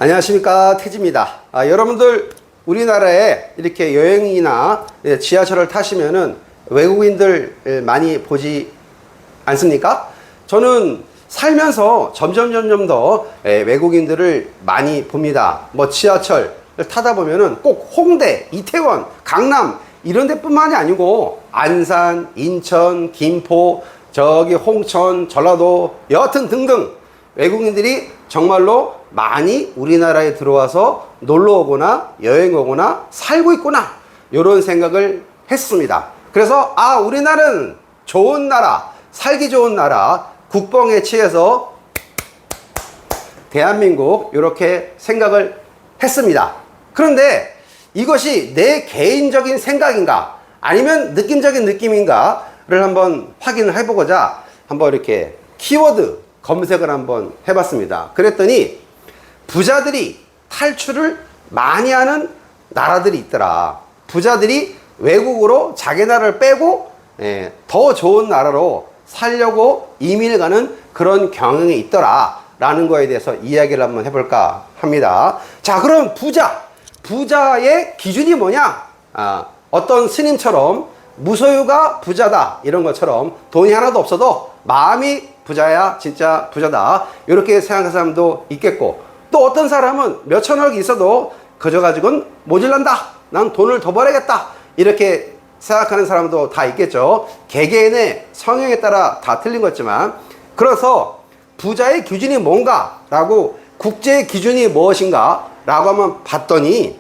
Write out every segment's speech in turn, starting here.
안녕하십니까, 태지입니다. 여러분들 우리나라에 이렇게 여행이나 지하철을 타시면은 외국인들 많이 보지 않습니까? 저는 살면서 점점 더 외국인들을 많이 봅니다. 뭐 지하철을 타다 보면은 꼭 홍대, 이태원, 강남 이런 데뿐만이 아니고 안산, 인천, 김포, 저기 홍천, 전라도 여하튼 등등 외국인들이 정말로 많이 우리나라에 들어와서 놀러 오거나 여행 오거나 살고 있구나, 이런 생각을 했습니다. 그래서 우리나라는 좋은 나라, 살기 좋은 나라, 국뽕에 취해서 대한민국, 이렇게 생각을 했습니다. 그런데 이것이 내 개인적인 생각인가 아니면 느낌적인 느낌인가를 한번 확인을 해보고자 한번 이렇게 키워드 검색을 한번 해봤습니다. 그랬더니 부자들이 탈출을 많이 하는 나라들이 있더라. 부자들이 외국으로 자기 나라를 빼고 더 좋은 나라로 살려고 이민을 가는 그런 경향이 있더라 라는 거에 대해서 이야기를 한번 해볼까 합니다. 자, 그럼 부자의 기준이 뭐냐? 어떤 스님처럼 무소유가 부자다 이런 것처럼 돈이 하나도 없어도 마음이 부자야 진짜 부자다, 이렇게 생각하는 사람도 있겠고, 또 어떤 사람은 몇천억이 있어도 그저 가지고는 모질란다, 난 돈을 더 벌어야겠다, 이렇게 생각하는 사람도 다 있겠죠. 개개인의 성향에 따라 다 틀린 거지만, 그래서 부자의 기준이 뭔가 라고, 국제의 기준이 무엇인가 라고 한번 봤더니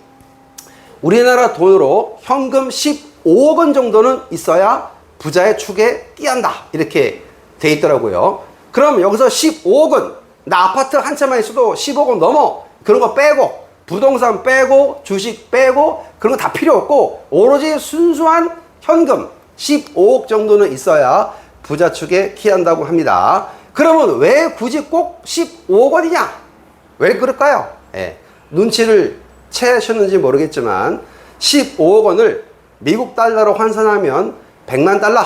우리나라 돈으로 현금 15억 원 정도는 있어야 부자의 축에 끼한다, 이렇게 돼 있더라고요. 그럼 여기서 15억 원, 나 아파트 한 채만 있어도 15억 원 넘어, 그런 거 빼고 부동산 빼고 주식 빼고 그런 거 다 필요 없고 오로지 순수한 현금 15억 정도는 있어야 부자 축에 끼한다고 합니다. 그러면 왜 굳이 꼭 15억 원이냐? 왜 그럴까요? 눈치를 채셨는지 모르겠지만 15억 원을 미국 달러로 환산하면 100만 달러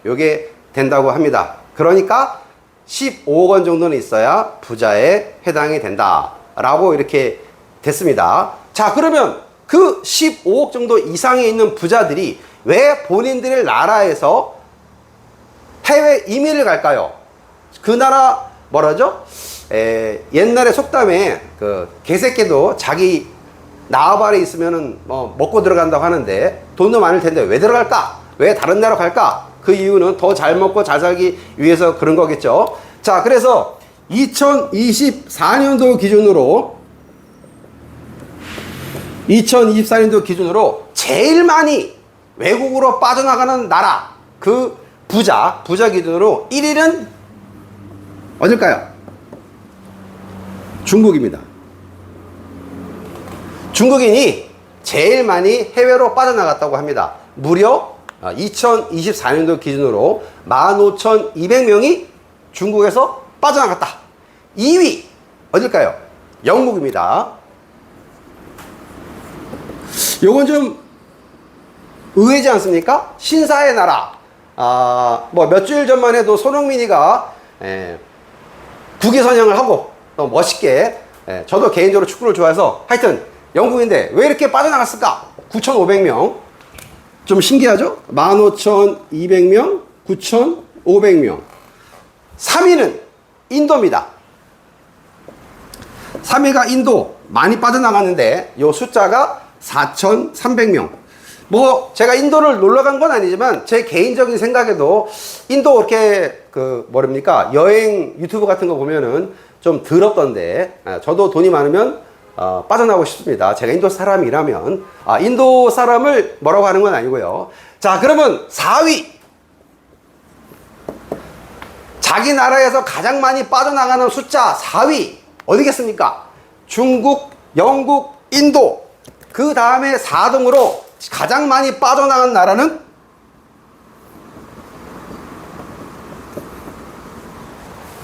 요게 된다고 합니다. 그러니까 15억 원 정도는 있어야 부자에 해당이 된다 라고 이렇게 됐습니다. 자, 그러면 그 15억 정도 이상에 있는 부자들이 왜 본인들의 나라에서 해외 이민을 갈까요? 그 나라 뭐라죠? 옛날에 속담에 그 개새끼도 자기 나와발에 있으면은 뭐 먹고 들어간다고 하는데 돈도 많을 텐데 왜 들어갈까? 왜 다른 나라 갈까? 그 이유는 더 잘 먹고 잘 살기 위해서 그런 거겠죠. 자, 그래서 2024년도 기준으로 제일 많이 외국으로 빠져나가는 나라, 그 부자 기준으로 1위는 어딜까요? 중국입니다. 중국인이 제일 많이 해외로 빠져나갔다고 합니다. 무려 2024년도 기준으로 15,200명이 중국에서 빠져나갔다. 2위 어딜까요? 영국입니다. 요건 좀 의외지 않습니까? 신사의 나라. 뭐 몇 주일 전만 해도 손흥민이가 국위선양을 하고 또 멋있게, 저도 개인적으로 축구를 좋아해서 하여튼 영국인데 왜 이렇게 빠져나갔을까? 9,500명. 좀 신기하죠? 15,200명, 9,500명. 3위는 인도입니다. 3위가 인도, 많이 빠져나갔는데 요 숫자가 4,300명. 뭐 제가 인도를 놀러 간 건 아니지만 제 개인적인 생각에도 인도 이렇게 여행 유튜브 같은 거 보면은 좀 더럽던데, 저도 돈이 많으면 빠져나오고 싶습니다. 제가 인도 사람이라면. 인도 사람을 뭐라고 하는 건 아니고요. 자, 그러면 4위. 자기 나라에서 가장 많이 빠져나가는 숫자 4위 어디겠습니까? 중국, 영국, 인도. 그 다음에 4등으로 가장 많이 빠져나간 나라는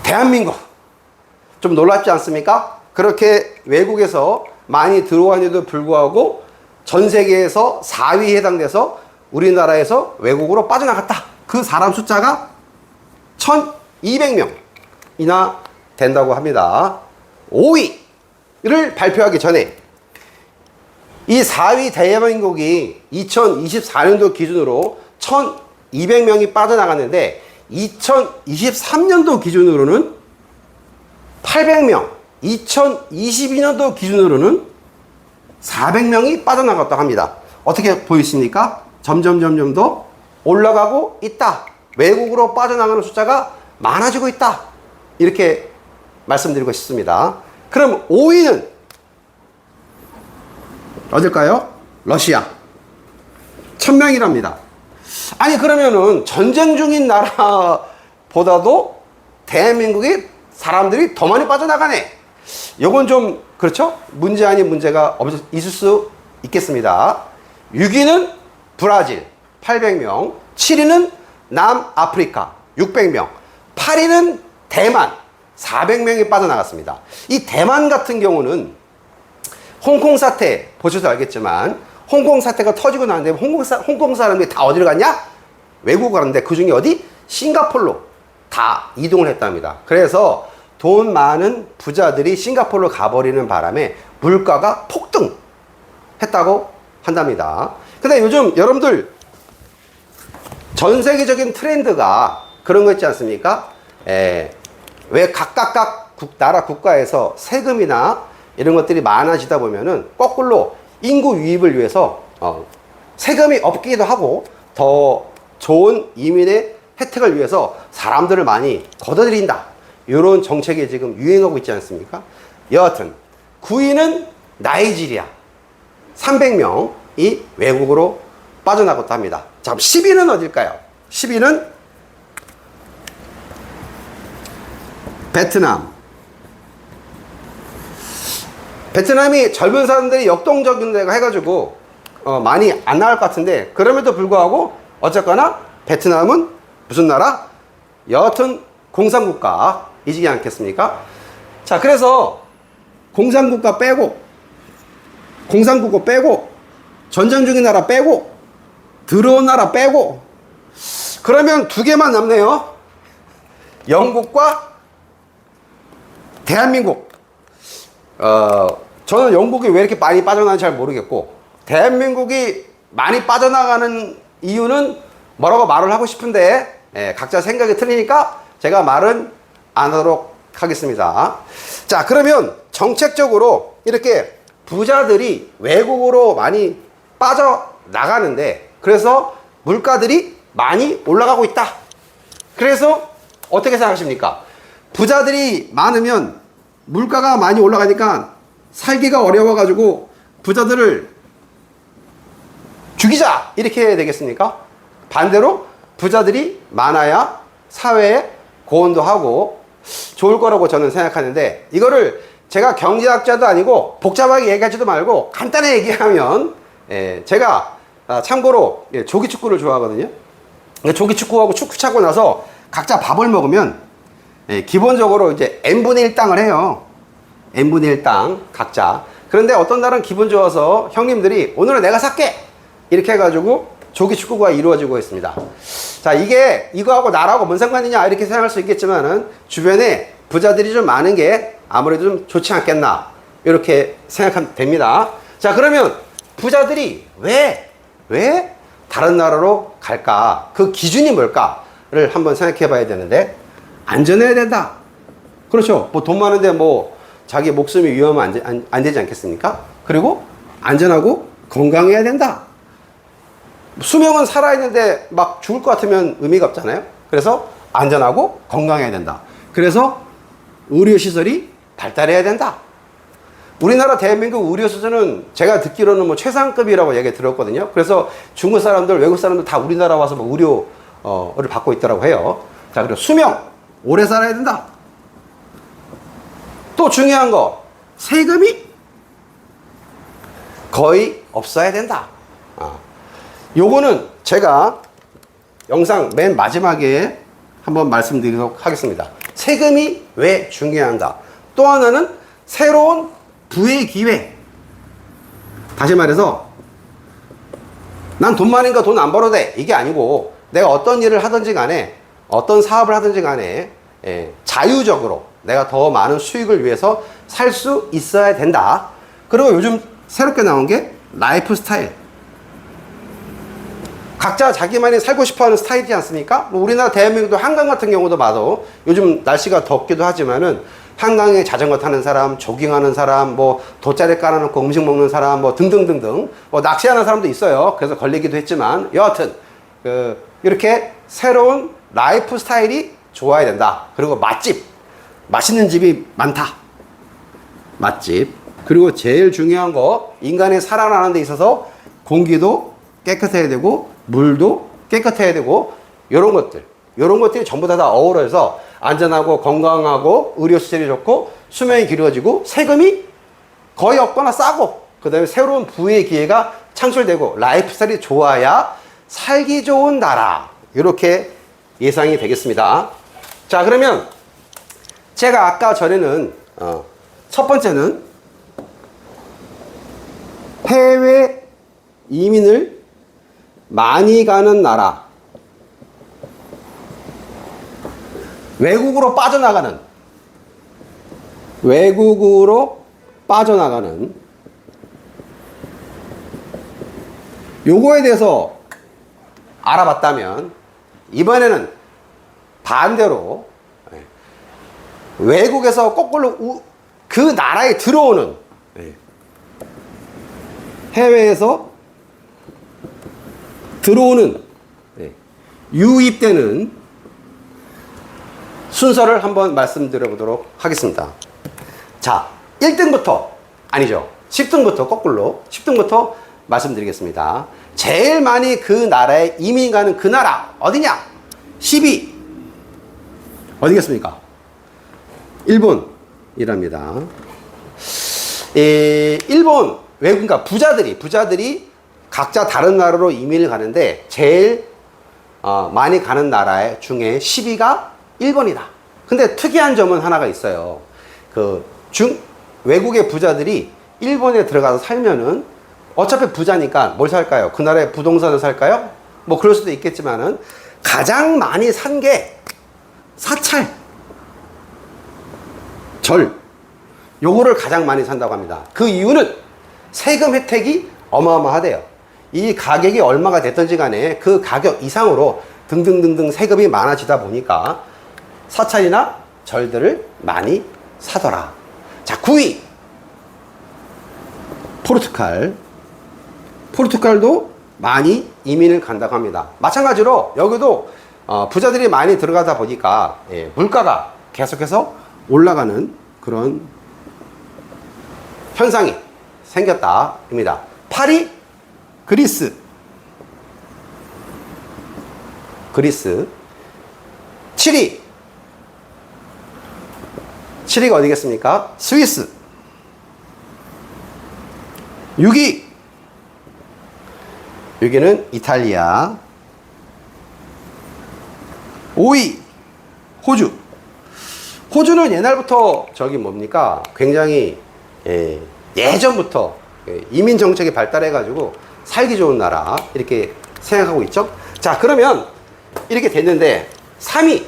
대한민국. 좀 놀랍지 않습니까? 그렇게 외국에서 많이 들어왔는데도 불구하고 전 세계에서 4위에 해당돼서 우리나라에서 외국으로 빠져나갔다. 그 사람 숫자가 1,200명이나 된다고 합니다. 5위 발표하기 전에 이 4위 대한민국이 2024년도 기준으로 1200명이 빠져나갔는데 2023년도 기준으로는 800명, 2022년도 기준으로는 400명이 빠져나갔다고 합니다. 어떻게 보이십니까? 점점 더 올라가고 있다. 외국으로 빠져나가는 숫자가 많아지고 있다. 이렇게 말씀드리고 싶습니다. 그럼 5위는 어딜까요? 러시아. 1000명이랍니다. 아니, 그러면은 전쟁 중인 나라보다도 대한민국이 사람들이 더 많이 빠져나가네. 요건 좀, 그렇죠? 문제 아닌 문제가 있을 수 있겠습니다. 6위는 브라질, 800명. 7위는 남아프리카, 600명. 8위는 대만, 400명이 빠져나갔습니다. 이 대만 같은 경우는 홍콩 사태 보셔서 알겠지만 홍콩 사태가 터지고 나는데 홍콩 사람들이 다 어디로 갔냐? 외국 가는데 그 중에 어디? 싱가포르로 다 이동을 했답니다. 그래서 돈 많은 부자들이 싱가포르로 가버리는 바람에 물가가 폭등했다고 한답니다. 근데 요즘 여러분들 전 세계적인 트렌드가 그런 거 있지 않습니까? 왜 각각 나라 국가에서 세금이나 이런 것들이 많아지다 보면은 거꾸로 인구 유입을 위해서 세금이 없기도 하고 더 좋은 이민의 혜택을 위해서 사람들을 많이 걷어들인다. 이런 정책이 지금 유행하고 있지 않습니까? 여하튼 9위는 나이지리아, 300명이 외국으로 빠져나갔다 합니다. 자, 10위는 어딜까요? 10위는 베트남. 베트남이 젊은 사람들이 역동적인 데가 해가지고 많이 안 나갈 것 같은데, 그럼에도 불구하고 어쨌거나 베트남은 무슨 나라? 여하튼 공산국가이지 않겠습니까? 자, 그래서 공산국가 빼고 전쟁 중인 나라 빼고 들어온 나라 빼고 그러면 두 개만 남네요. 영국과 대한민국. 저는 영국이 왜 이렇게 많이 빠져나가는지 잘 모르겠고, 대한민국이 많이 빠져나가는 이유는 뭐라고 말을 하고 싶은데, 각자 생각이 틀리니까 제가 말은 안 하도록 하겠습니다. 자, 그러면 정책적으로 이렇게 부자들이 외국으로 많이 빠져나가는데, 그래서 물가들이 많이 올라가고 있다. 그래서 어떻게 생각하십니까? 부자들이 많으면 물가가 많이 올라가니까 살기가 어려워가지고 부자들을 죽이자, 이렇게 해야 되겠습니까? 반대로 부자들이 많아야 사회에 고온도 하고 좋을 거라고 저는 생각하는데, 이거를 제가 경제학자도 아니고 복잡하게 얘기하지도 말고 간단히 얘기하면, 제가 참고로 조기축구를 좋아하거든요. 조기축구하고 축구 차고 나서 각자 밥을 먹으면 기본적으로 이제 n분의 1당을 해요. n분의 1당 각자. 그런데 어떤 날은 기분 좋아서 형님들이 오늘은 내가 살게, 이렇게 해가지고 조기축구가 이루어지고 있습니다. 자, 이거하고 나라고 뭔 상관이냐, 이렇게 생각할 수 있겠지만은 주변에 부자들이 좀 많은 게 아무래도 좀 좋지 않겠나, 이렇게 생각하면 됩니다. 자, 그러면 부자들이 왜 다른 나라로 갈까? 그 기준이 뭘까를 한번 생각해 봐야 되는데, 안전해야 된다. 그렇죠. 뭐 돈 많은데 뭐 자기 목숨이 위험하면 안 되지 않겠습니까? 그리고 안전하고 건강해야 된다. 수명은 살아있는데 막 죽을 것 같으면 의미가 없잖아요. 그래서 안전하고 건강해야 된다. 그래서 의료시설이 발달해야 된다. 우리나라 대한민국 의료시설은 제가 듣기로는 뭐 최상급이라고 얘기 들었거든요. 그래서 중국 사람들, 외국 사람들 다 우리나라 와서 뭐 의료를 받고 있더라고 해요. 자, 그리고 수명, 오래 살아야 된다. 또 중요한 거, 세금이 거의 없어야 된다. 요거는 제가 영상 맨 마지막에 한번 말씀드리도록 하겠습니다. 세금이 왜 중요한가? 또 하나는 새로운 부의 기회. 다시 말해서 난 돈 많으니까 돈 안 벌어도 돼, 이게 아니고 내가 어떤 일을 하든지 간에, 어떤 사업을 하든지 간에 자유적으로 내가 더 많은 수익을 위해서 살 수 있어야 된다. 그리고 요즘 새롭게 나온 게 라이프 스타일. 각자 자기만이 살고 싶어하는 스타일이지 않습니까? 우리나라 대한민국도 한강 같은 경우도 봐도 요즘 날씨가 덥기도 하지만은 한강에 자전거 타는 사람, 조깅하는 사람, 뭐 돗자리 깔아놓고 음식 먹는 사람, 뭐 등등등등, 뭐 낚시하는 사람도 있어요. 그래서 걸리기도 했지만 여하튼 이렇게 새로운 라이프 스타일이 좋아야 된다. 그리고 맛집, 맛있는 집이 많다. 맛집. 그리고 제일 중요한 거, 인간이 살아나는 데 있어서 공기도 깨끗해야 되고 물도 깨끗해야 되고 이런 것들이 전부 다 어우러져서 안전하고 건강하고 의료시설이 좋고 수명이 길어지고 세금이 거의 없거나 싸고 그 다음에 새로운 부의 기회가 창출되고 라이프스타일이 좋아야 살기 좋은 나라, 이렇게 예상이 되겠습니다. 자, 그러면 제가 아까 전에는 첫 번째는 해외 이민을 많이 가는 나라, 외국으로 빠져나가는 요거에 대해서 알아봤다면, 이번에는 반대로 외국에서 거꾸로 그 나라에 들어오는, 해외에서 들어오는, 유입되는 순서를 한번 말씀드려 보도록 하겠습니다. 자, 1등부터, 아니죠, 10등부터 거꾸로 10등부터 말씀드리겠습니다. 제일 많이 그 나라에 이민 가는 그 나라 어디냐? 10위 어디겠습니까? 일본이랍니다. 일본 외국인가 부자들이 각자 다른 나라로 이민을 가는데 제일 많이 가는 나라 중에 10위가 일본이다. 근데 특이한 점은 하나가 있어요. 외국의 부자들이 일본에 들어가서 살면은 어차피 부자니까 뭘 살까요? 그 나라의 부동산을 살까요? 뭐 그럴 수도 있겠지만은 가장 많이 산 게 사찰, 절, 요거를 가장 많이 산다고 합니다. 그 이유는 세금 혜택이 어마어마하대요. 이 가격이 얼마가 됐든지 간에 그 가격 이상으로 등등등등 세금이 많아지다 보니까 사찰이나 절들을 많이 사더라. 자, 9위 포르투갈도 많이 이민을 간다고 합니다. 마찬가지로 여기도 부자들이 많이 들어가다 보니까 물가가 계속해서 올라가는 그런 현상이 생겼다입니다. 8위 그리스. 7위가 어디겠습니까? 스위스. 6위는 이탈리아. 5위 호주는 옛날부터 굉장히 예전부터 이민 정책이 발달해 가지고 살기 좋은 나라 이렇게 생각하고 있죠. 자, 그러면 이렇게 됐는데 3위가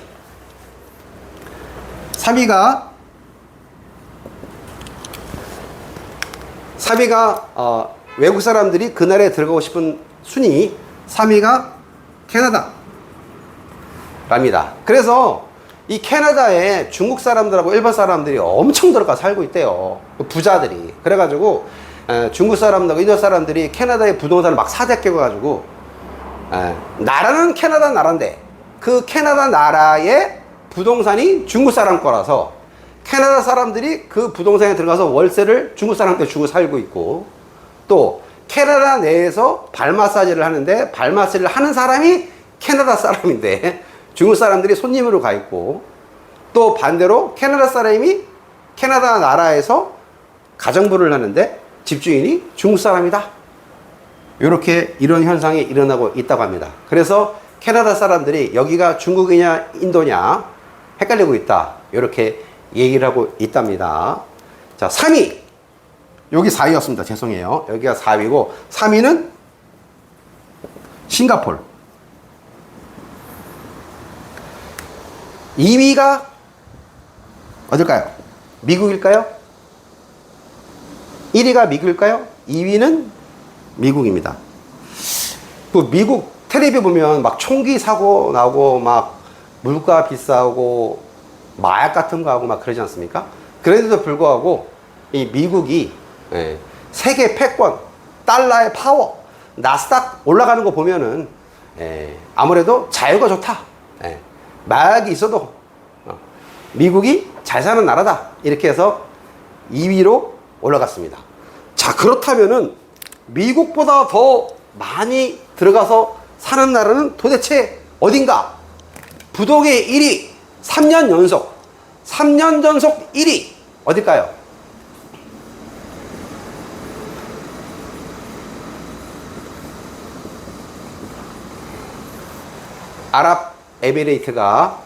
외국 사람들이 그 나라에 들어가고 싶은 순위 3위가 캐나다랍니다. 그래서 이 캐나다에 중국 사람들하고 일본 사람들이 엄청 들어가 살고 있대요. 부자들이. 그래가지고 중국 사람들하고 인도 사람들이 캐나다의 부동산을 막 사재 끼워가지고 나라는 캐나다 나라인데 그 캐나다 나라의 부동산이 중국 사람 거라서 캐나다 사람들이 그 부동산에 들어가서 월세를 중국 사람한테 주고 살고 있고, 또 캐나다 내에서 발 마사지를 하는데 발 마사지를 하는 사람이 캐나다 사람인데 중국 사람들이 손님으로 가 있고, 또 반대로 캐나다 사람이 캐나다 나라에서 가정부를 하는데 집주인이 중국 사람이다. 이런 현상이 일어나고 있다고 합니다. 그래서 캐나다 사람들이 여기가 중국이냐 인도냐 헷갈리고 있다. 이렇게 얘기를 하고 있답니다. 자, 3위. 여기 4위였습니다. 죄송해요. 여기가 4위고 3위는 싱가포르. 2위가 어딜까요? 미국일까요? 1위가 미국일까요? 2위는 미국입니다. 그 미국 텔레비 보면 막 총기 사고 나고 막 물가 비싸고 마약 같은 거 하고 막 그러지 않습니까? 그런데도 불구하고 이 미국이 세계 패권, 달러의 파워, 나스닥 올라가는 거 보면은 아무래도 자유가 좋다. 마약이 있어도 미국이 잘 사는 나라다. 이렇게 해서 2위로 올라갔습니다. 자, 그렇다면은 미국보다 더 많이 들어가서 사는 나라는 도대체 어딘가? 부동의 1위, 3년 연속 1위 어딜까요? 아랍에미레이트가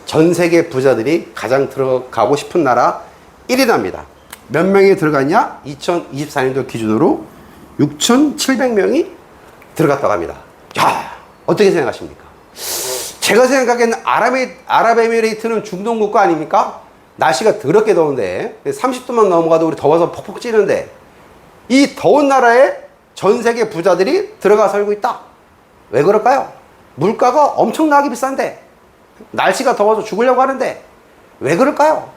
전 세계 부자들이 가장 들어가고 싶은 나라 1위랍니다. 몇 명이 들어갔냐? 2024년도 기준으로 6,700명이 들어갔다고 합니다. 야, 어떻게 생각하십니까? 제가 생각하기에는 아랍에미레이트는 중동 국가 아닙니까? 날씨가 더럽게 더운데 30도만 넘어가도 우리 더워서 퍽퍽 찌는데 이 더운 나라에 전 세계 부자들이 들어가 살고 있다. 왜 그럴까요? 물가가 엄청나게 비싼데 날씨가 더워서 죽으려고 하는데 왜 그럴까요?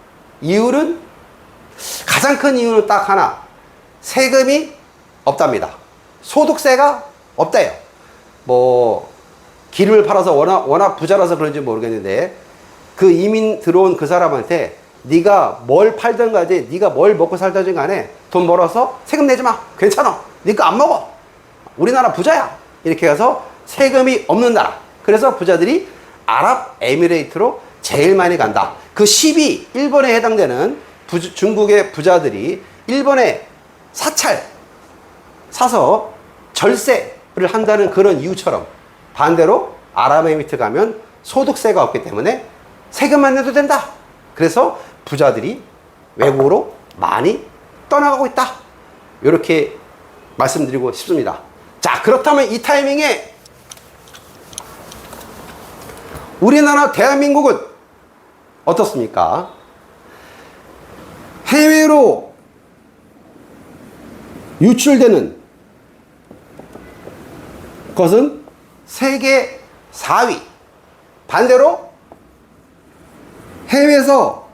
가장 큰 이유는 딱 하나, 세금이 없답니다. 소득세가 없대요. 뭐 기름을 팔아서 워낙 부자라서 그런지 모르겠는데 그 이민 들어온 그 사람한테 네가 뭘 팔든 가지, 네가 뭘 먹고 살든 간에 돈 벌어서 세금 내지 마. 괜찮아. 네 거 안 먹어. 우리나라 부자야. 이렇게 해서 세금이 없는 나라. 그래서 부자들이 아랍에미레이트로 제일 많이 간다. 그 10위, 일본에 해당되는 중국의 부자들이 일본에 사서 절세를 한다는 그런 이유처럼 반대로 아랍에미레이트 가면 소득세가 없기 때문에 세금만 내도 된다. 그래서 부자들이 외국으로 많이 떠나가고 있다. 이렇게 말씀드리고 싶습니다. 자, 그렇다면 이 타이밍에 우리나라 대한민국은 어떻습니까? 해외로 유출되는 것은 세계 4위. 반대로 해외에서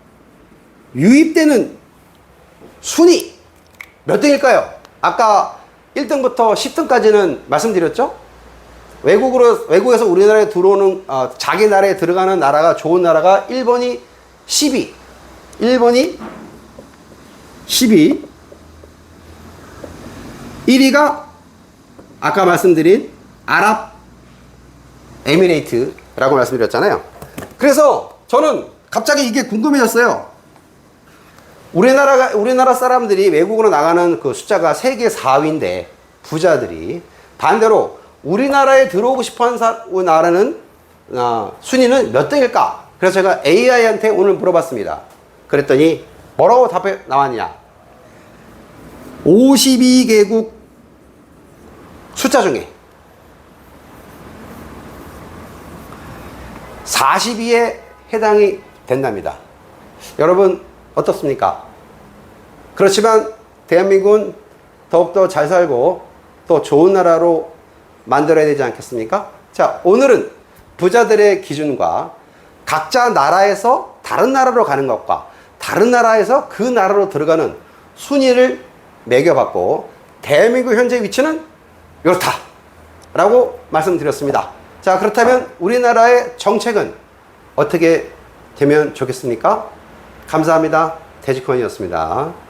유입되는 순위 몇 등일까요? 아까 1등부터 10등까지는 말씀드렸죠? 외국에서 우리나라에 들어오는, 자기 나라에 들어가는 나라가 좋은 나라가 일본이 10위. 1위가 아까 말씀드린 아랍에미레이트라고 말씀드렸잖아요. 그래서 저는 갑자기 이게 궁금해졌어요. 우리나라 사람들이 외국으로 나가는 그 숫자가 세계 4위인데, 부자들이 반대로 우리나라에 들어오고 싶어 하는 나라는, 순위는 몇 등일까? 그래서 제가 AI한테 오늘 물어봤습니다. 그랬더니 뭐라고 답해 나왔냐? 52개국 숫자 중에 40위에 해당이 된답니다. 여러분 어떻습니까? 그렇지만 대한민국은 더욱더 잘 살고 또 좋은 나라로 만들어야 되지 않겠습니까? 자, 오늘은 부자들의 기준과 각자 나라에서 다른 나라로 가는 것과 다른 나라에서 그 나라로 들어가는 순위를 매겨봤고, 대한민국 현재 위치는 이렇다 라고 말씀드렸습니다. 자, 그렇다면 우리나라의 정책은 어떻게 되면 좋겠습니까? 감사합니다. 돼지코인이었습니다.